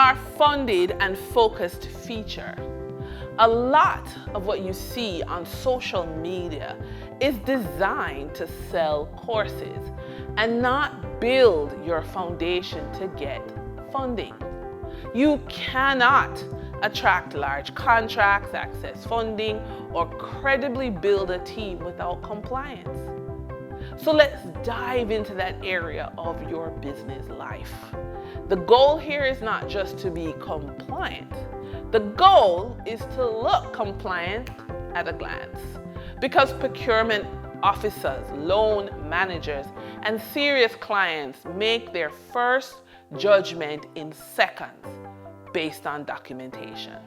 are funded and focused feature. A lot of what you see on social media is designed to sell courses and not build your foundation to get funding. You cannot attract large contracts, access funding, or credibly build a team without compliance. So let's dive into that area of your business life. The goal here is not just to be compliant. The goal is to look compliant at a glance, because procurement officers, loan managers, and serious clients make their first judgment in seconds based on documentation.